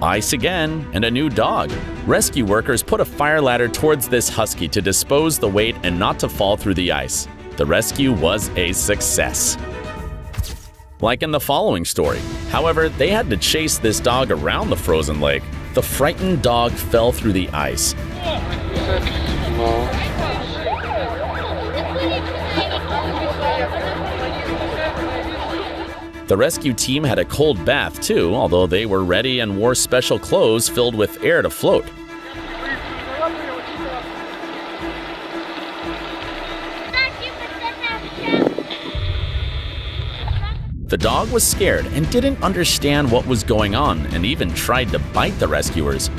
Ice again, and a new dog. Rescue workers put a fire ladder towards this husky to dispose the weight and not to fall through the ice. The rescue was a success. Like in the following story. However, they had to chase this dog around the frozen lake. The frightened dog fell through the ice. The rescue team had a cold bath too, although they were ready and wore special clothes filled with air to float. The dog was scared and didn't understand what was going on and even tried to bite the rescuers.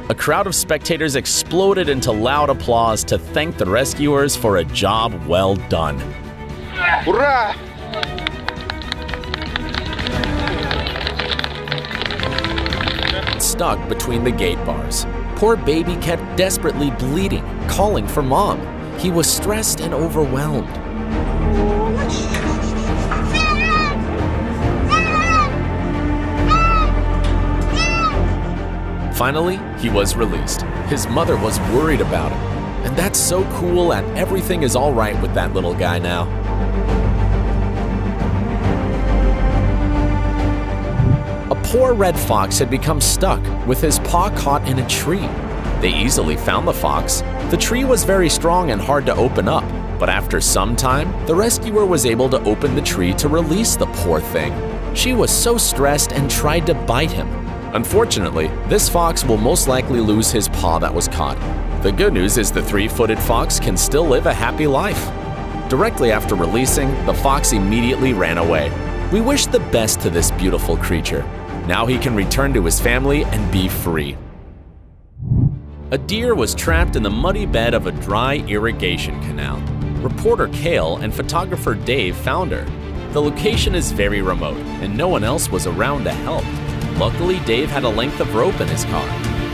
A crowd of spectators exploded into loud applause to thank the rescuers for a job well done. Hurrah! Stuck between the gate bars. Poor baby kept desperately bleeding, calling for mom. He was stressed and overwhelmed. Finally, he was released. His mother was worried about him. And that's so cool, and everything is all right with that little guy now. A poor red fox had become stuck with his paw caught in a tree. They easily found the fox. The tree was very strong and hard to open up, but after some time, the rescuer was able to open the tree to release the poor thing. She was so stressed and tried to bite him. Unfortunately, this fox will most likely lose his paw that was caught. The good news is the three-footed fox can still live a happy life. Directly after releasing, the fox immediately ran away. We wish the best to this beautiful creature. Now he can return to his family and be free. A deer was trapped in the muddy bed of a dry irrigation canal. Reporter Kale and photographer Dave found her. The location is very remote, and no one else was around to help. Luckily, Dave had a length of rope in his car.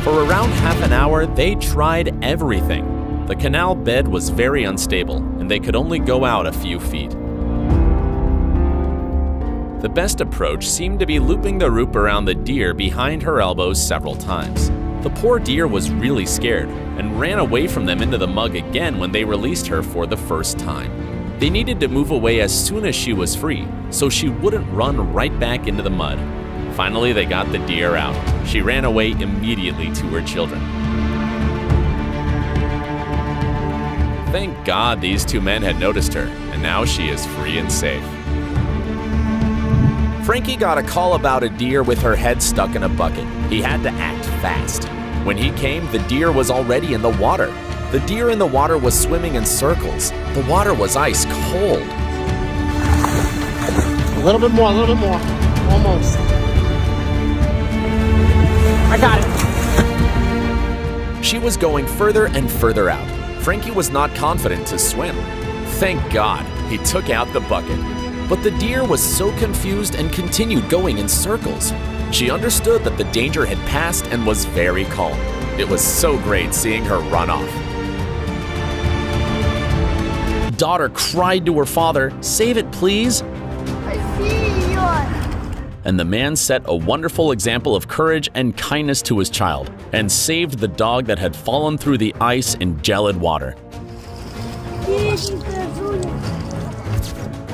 For around half an hour, they tried everything. The canal bed was very unstable, and they could only go out a few feet. The best approach seemed to be looping the rope around the deer behind her elbows several times. The poor deer was really scared and ran away from them into the mud again when they released her for the first time. They needed to move away as soon as she was free, so she wouldn't run right back into the mud. Finally, they got the deer out. She ran away immediately to her children. Thank God these two men had noticed her, and now she is free and safe. Frankie got a call about a deer with her head stuck in a bucket. He had to act fast. When he came, the deer was already in the water. The deer in the water was swimming in circles. The water was ice cold. A little bit more, almost. I got it. She was going further and further out. Frankie was not confident to swim. Thank God, he took out the bucket. But the deer was so confused and continued going in circles. She understood that the danger had passed and was very calm. It was so great seeing her run off. Daughter cried to her father, "Save it, please." I see you. And the man set a wonderful example of courage and kindness to his child and saved the dog that had fallen through the ice in gelid water.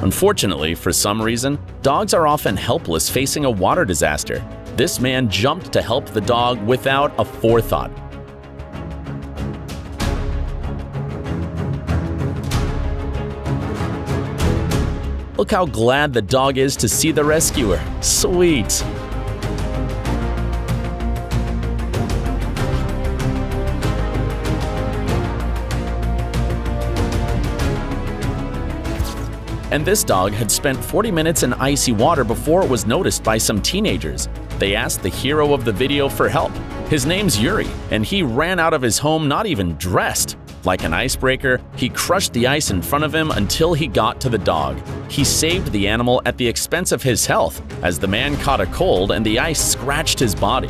Unfortunately, for some reason, dogs are often helpless facing a water disaster. This man jumped to help the dog without a forethought. Look how glad the dog is to see the rescuer. Sweet. And this dog had spent 40 minutes in icy water before it was noticed by some teenagers. They asked the hero of the video for help. His name's Yuri, and he ran out of his home not even dressed. Like an icebreaker, he crushed the ice in front of him until he got to the dog. He saved the animal at the expense of his health, as the man caught a cold and the ice scratched his body.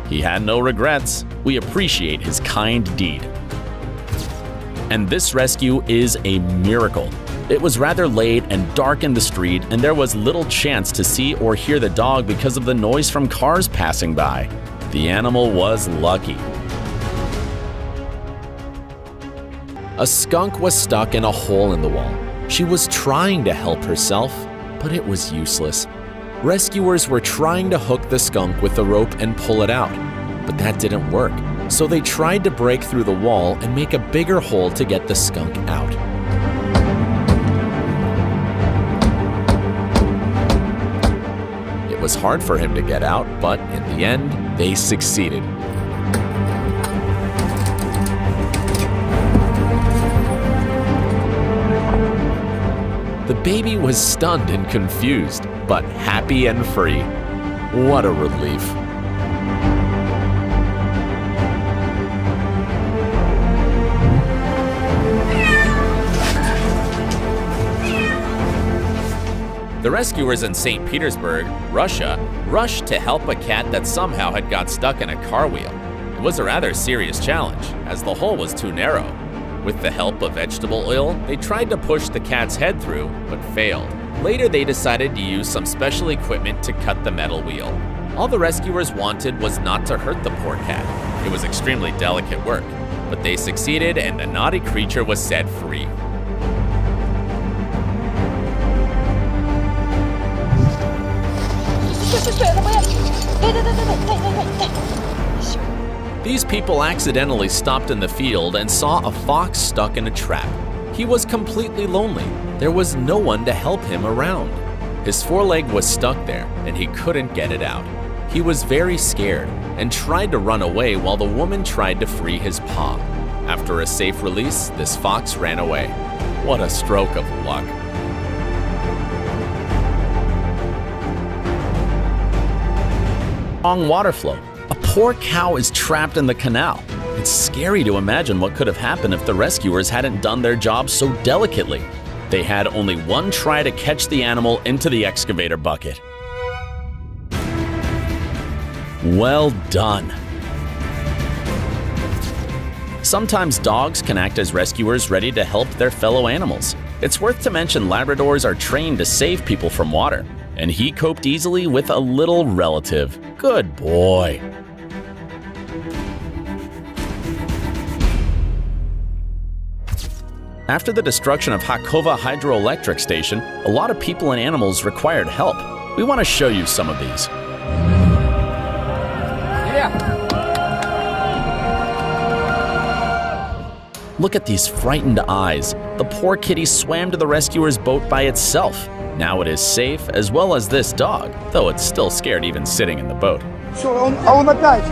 He had no regrets. We appreciate his kind deed. And this rescue is a miracle. It was rather late and dark in the street, and there was little chance to see or hear the dog because of the noise from cars passing by. The animal was lucky. A skunk was stuck in a hole in the wall. She was trying to help herself, but it was useless. Rescuers were trying to hook the skunk with the rope and pull it out, but that didn't work. So they tried to break through the wall and make a bigger hole to get the skunk out. It was hard for him to get out, but in the end, they succeeded. The baby was stunned and confused, but happy and free. What a relief. The rescuers in St. Petersburg, Russia, rushed to help a cat that somehow had got stuck in a car wheel. It was a rather serious challenge, as the hole was too narrow. With the help of vegetable oil, they tried to push the cat's head through, but failed. Later, they decided to use some special equipment to cut the metal wheel. All the rescuers wanted was not to hurt the poor cat. It was extremely delicate work, but they succeeded and the naughty creature was set free. These people accidentally stopped in the field and saw a fox stuck in a trap. He was completely lonely. There was no one to help him around. His foreleg was stuck there and he couldn't get it out. He was very scared and tried to run away while the woman tried to free his paw. After a safe release, this fox ran away. What a stroke of luck. Long water flow. A poor cow is trapped in the canal. It's scary to imagine what could have happened if the rescuers hadn't done their job so delicately. They had only one try to catch the animal into the excavator bucket. Well done. Sometimes dogs can act as rescuers ready to help their fellow animals. It's worth to mention Labradors are trained to save people from water, and he coped easily with a little relative. Good boy. After the destruction of Hakova hydroelectric station, a lot of people and animals required help. We want to show you some of these. Look at these frightened eyes. The poor kitty swam to the rescuer's boat by itself. Now it is safe, as well as this dog, though it's still scared even sitting in the boat. Он опять.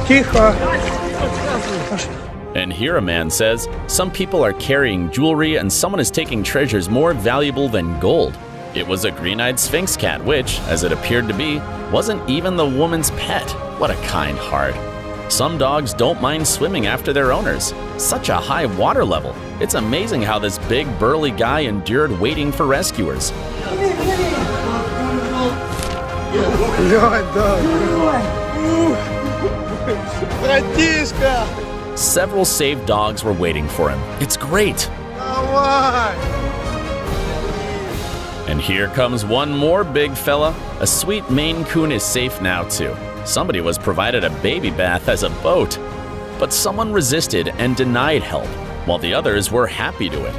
Тихо. And here a man says, some people are carrying jewelry and someone is taking treasures more valuable than gold. It was a green-eyed Sphinx cat which, as it appeared to be, wasn't even the woman's pet. What a kind heart. Some dogs don't mind swimming after their owners. Such a high water level. It's amazing how this big, burly guy endured waiting for rescuers. Several saved dogs were waiting for him. It's great. And here comes one more big fella. A sweet Maine Coon is safe now too. Somebody was provided a baby bath as a boat, but someone resisted and denied help, while the others were happy to it.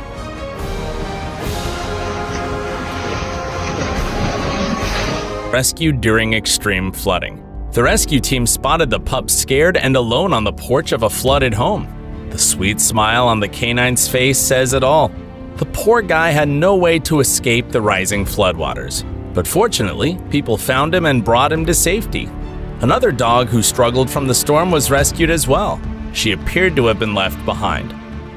Rescued during extreme flooding. The rescue team spotted the pup scared and alone on the porch of a flooded home. The sweet smile on the canine's face says it all. The poor guy had no way to escape the rising floodwaters, but fortunately, people found him and brought him to safety. Another dog who struggled from the storm was rescued as well. She appeared to have been left behind.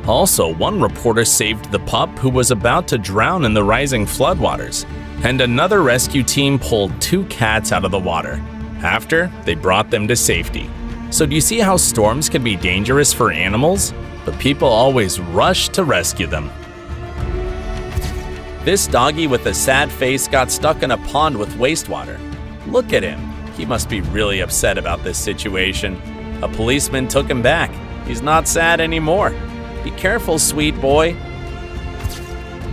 Also, one reporter saved the pup who was about to drown in the rising floodwaters, and another rescue team pulled 2 cats out of the water. After, they brought them to safety. So do you see how storms can be dangerous for animals? But people always rush to rescue them. This doggy with a sad face got stuck in a pond with wastewater. Look at him. He must be really upset about this situation. A policeman took him back. He's not sad anymore. Be careful, sweet boy.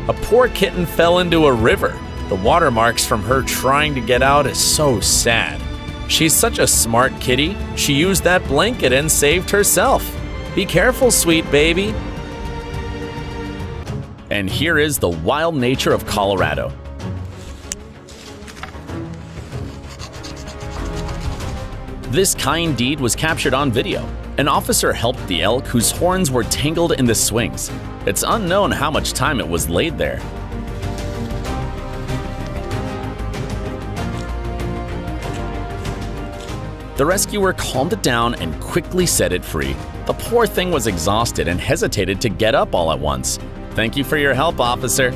A poor kitten fell into a river. The watermarks from her trying to get out is so sad. She's such a smart kitty. She used that blanket and saved herself. Be careful, sweet baby. And here is the wild nature of Colorado. This kind deed was captured on video. An officer helped the elk whose horns were tangled in the swings. It's unknown how much time it was laid there. The rescuer calmed it down and quickly set it free. The poor thing was exhausted and hesitated to get up all at once. Thank you for your help, officer.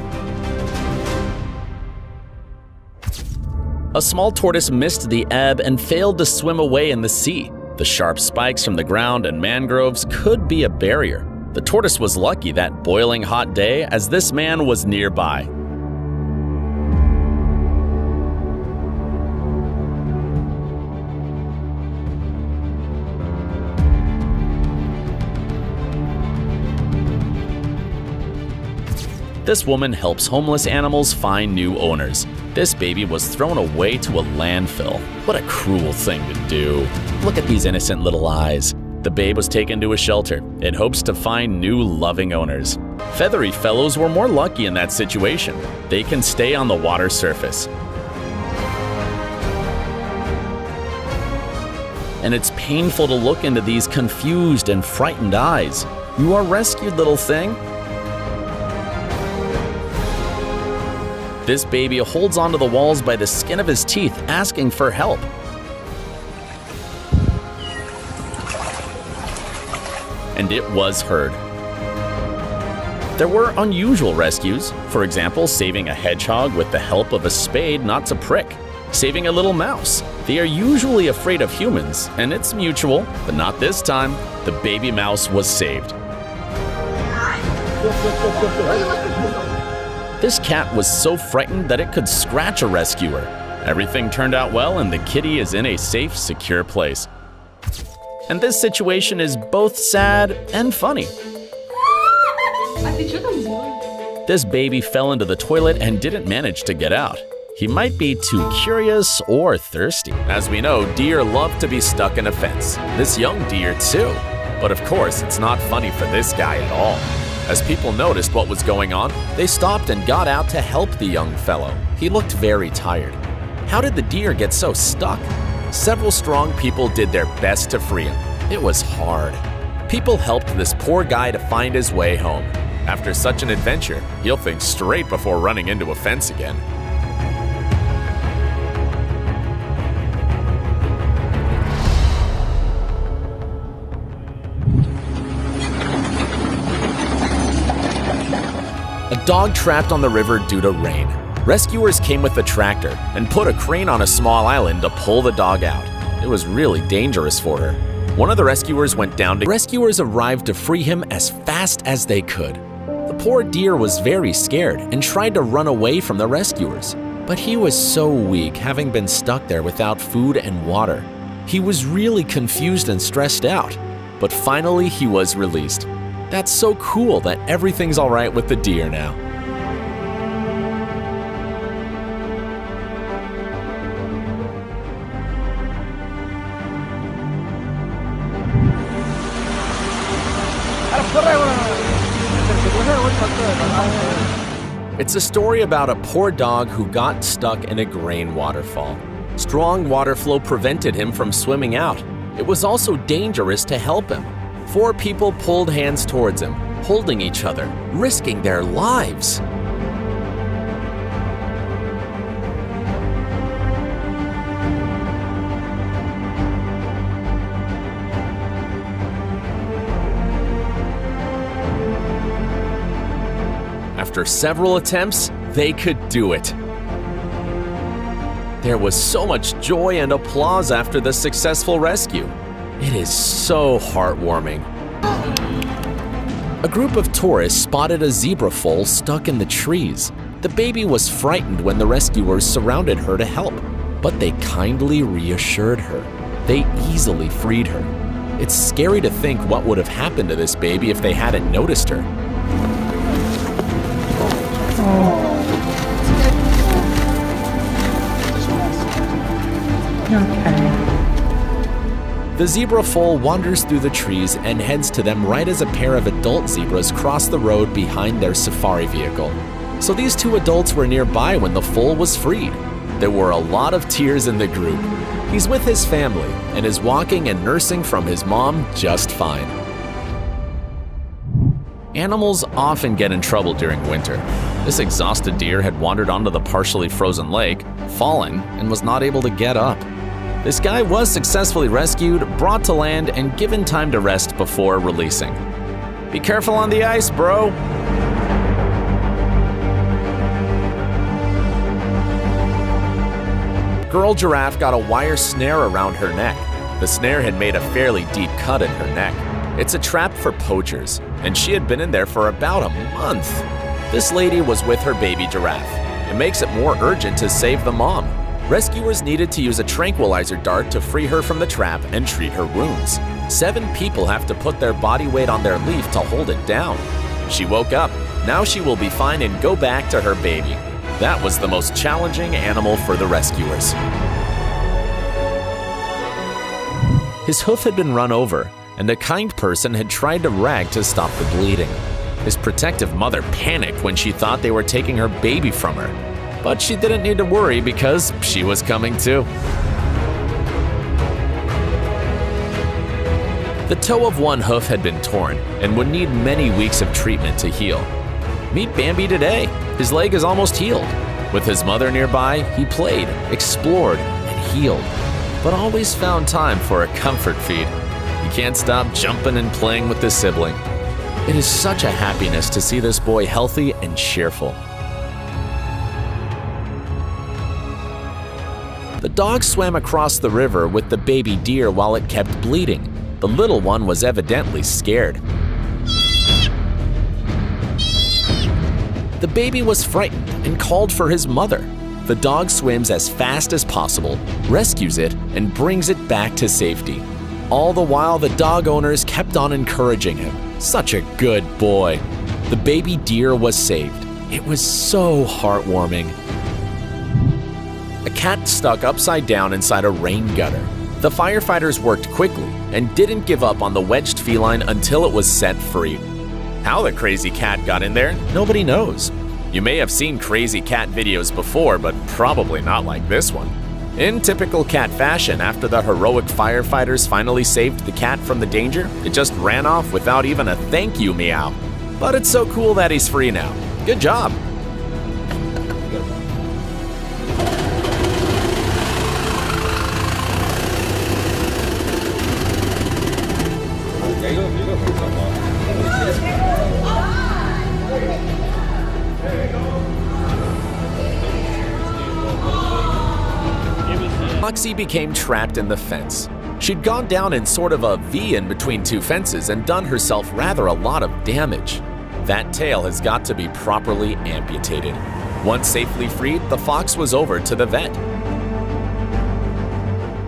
A small tortoise missed the ebb and failed to swim away in the sea. The sharp spikes from the ground and mangroves could be a barrier. The tortoise was lucky that boiling hot day as this man was nearby. This woman helps homeless animals find new owners. This baby was thrown away to a landfill. What a cruel thing to do. Look at these innocent little eyes. The babe was taken to a shelter in hopes to find new loving owners. Feathery fellows were more lucky in that situation. They can stay on the water surface. And it's painful to look into these confused and frightened eyes. You are rescued, little thing. This baby holds onto the walls by the skin of his teeth, asking for help. And it was heard. There were unusual rescues, for example, saving a hedgehog with the help of a spade not to prick, saving a little mouse. They are usually afraid of humans, and it's mutual, but not this time. The baby mouse was saved. This cat was so frightened that it could scratch a rescuer. Everything turned out well, and the kitty is in a safe, secure place. And this situation is both sad and funny. This baby fell into the toilet and didn't manage to get out. He might be too curious or thirsty. As we know, deer love to be stuck in a fence. This young deer too. But of course, it's not funny for this guy at all. As people noticed what was going on, they stopped and got out to help the young fellow. He looked very tired. How did the deer get so stuck? Several strong people did their best to free him. It was hard. People helped this poor guy to find his way home. After such an adventure, he'll think straight before running into a fence again. A dog trapped on the river due to rain. Rescuers came with a tractor and put a crane on a small island to pull the dog out. It was really dangerous for her. One of the rescuers went down. Rescuers arrived to free him as fast as they could. The poor deer was very scared and tried to run away from the rescuers. But he was so weak, having been stuck there without food and water. He was really confused and stressed out. But finally, he was released. That's so cool that everything's all right with the deer now. It's a story about a poor dog who got stuck in a grain waterfall. Strong water flow prevented him from swimming out. It was also dangerous to help him. 4 people pulled hands towards him, holding each other, risking their lives. After several attempts, they could do it. There was so much joy and applause after the successful rescue. It is so heartwarming. A group of tourists spotted a zebra foal stuck in the trees. The baby was frightened when the rescuers surrounded her to help, but they kindly reassured her. They easily freed her. It's scary to think what would have happened to this baby if they hadn't noticed her. The zebra foal wanders through the trees and heads to them right as a pair of adult zebras cross the road behind their safari vehicle. So these two adults were nearby when the foal was freed. There were a lot of tears in the group. He's with his family and is walking and nursing from his mom just fine. Animals often get in trouble during winter. This exhausted deer had wandered onto the partially frozen lake, fallen, and was not able to get up. This guy was successfully rescued, brought to land, and given time to rest before releasing. Be careful on the ice, bro! Girl giraffe got a wire snare around her neck. The snare had made a fairly deep cut in her neck. It's a trap for poachers, and she had been in there for about a month. This lady was with her baby giraffe. It makes it more urgent to save the mom. Rescuers needed to use a tranquilizer dart to free her from the trap and treat her wounds. 7 people have to put their body weight on their leaf to hold it down. She woke up. Now she will be fine and go back to her baby. That was the most challenging animal for the rescuers. His hoof had been run over, and a kind person had tried to rag to stop the bleeding. His protective mother panicked when she thought they were taking her baby from her. But she didn't need to worry because she was coming too. The toe of one hoof had been torn and would need many weeks of treatment to heal. Meet Bambi today. His leg is almost healed. With his mother nearby, he played, explored, and healed, but always found time for a comfort feed. He can't stop jumping and playing with his sibling. It is such a happiness to see this boy healthy and cheerful. The dog swam across the river with the baby deer while it kept bleeding. The little one was evidently scared. The baby was frightened and called for his mother. The dog swims as fast as possible, rescues it, and brings it back to safety. All the while, the dog owners kept on encouraging him. Such a good boy. The baby deer was saved. It was so heartwarming. A cat stuck upside down inside a rain gutter. The firefighters worked quickly and didn't give up on the wedged feline until it was set free. How the crazy cat got in there, nobody knows. You may have seen crazy cat videos before, but probably not like this one. In typical cat fashion, after the heroic firefighters finally saved the cat from the danger, it just ran off without even a thank you meow. But it's so cool that he's free now. Good job. Moxie became trapped in the fence. She'd gone down in sort of a V in between 2 fences and done herself rather a lot of damage. That tail has got to be properly amputated. Once safely freed, the fox was over to the vet.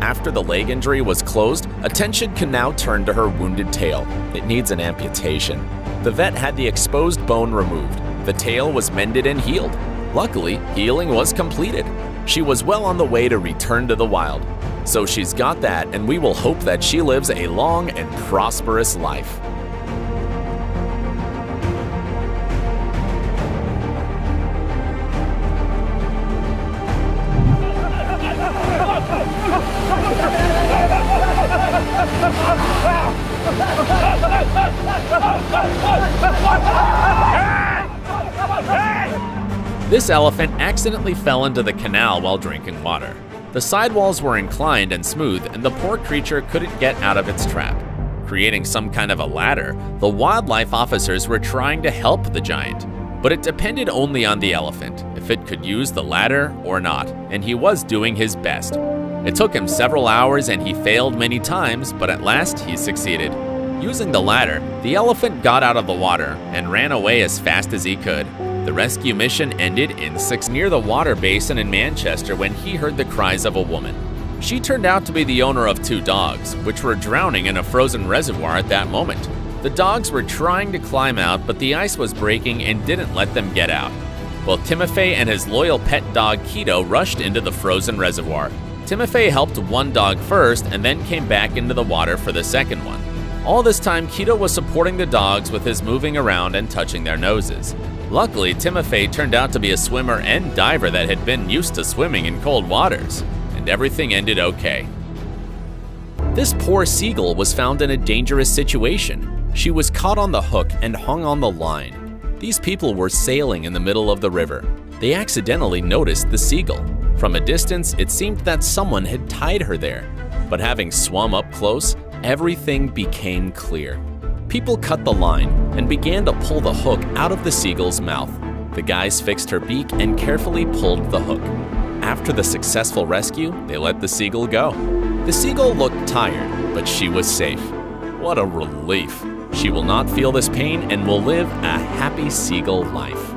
After the leg injury was closed, attention can now turn to her wounded tail. It needs an amputation. The vet had the exposed bone removed. The tail was mended and healed. Luckily, healing was completed. She was well on the way to return to the wild. So she's got that, and we will hope that she lives a long and prosperous life. This elephant accidentally fell into the canal while drinking water. The sidewalls were inclined and smooth, and the poor creature couldn't get out of its trap. Creating some kind of a ladder, the wildlife officers were trying to help the giant. But it depended only on the elephant, if it could use the ladder or not, and he was doing his best. It took him several hours and he failed many times, but at last he succeeded. Using the ladder, the elephant got out of the water and ran away as fast as he could. The rescue mission ended in 6 near the water basin in Manchester when he heard the cries of a woman. She turned out to be the owner of 2 dogs, which were drowning in a frozen reservoir at that moment. The dogs were trying to climb out, but the ice was breaking and didn't let them get out. Both Timofey and his loyal pet dog Keto rushed into the frozen reservoir. Timofey helped one dog first and then came back into the water for the second one. All this time, Keto was supporting the dogs with his moving around and touching their noses. Luckily, Timofey turned out to be a swimmer and diver that had been used to swimming in cold waters, and everything ended okay. This poor seagull was found in a dangerous situation. She was caught on the hook and hung on the line. These people were sailing in the middle of the river. They accidentally noticed the seagull. From a distance, it seemed that someone had tied her there. But having swum up close, everything became clear. People cut the line and began to pull the hook out of the seagull's mouth. The guys fixed her beak and carefully pulled the hook. After the successful rescue, they let the seagull go. The seagull looked tired, but she was safe. What a relief! She will not feel this pain and will live a happy seagull life.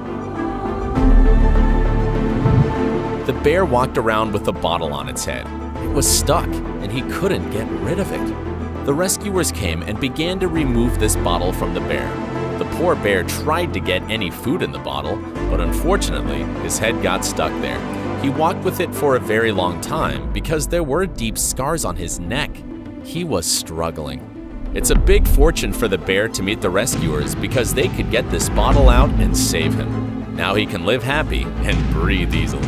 The bear walked around with the bottle on its head. It was stuck, and he couldn't get rid of it. The rescuers came and began to remove this bottle from the bear. The poor bear tried to get any food in the bottle, but unfortunately, his head got stuck there. He walked with it for a very long time because there were deep scars on his neck. He was struggling. It's a big fortune for the bear to meet the rescuers because they could get this bottle out and save him. Now he can live happy and breathe easily.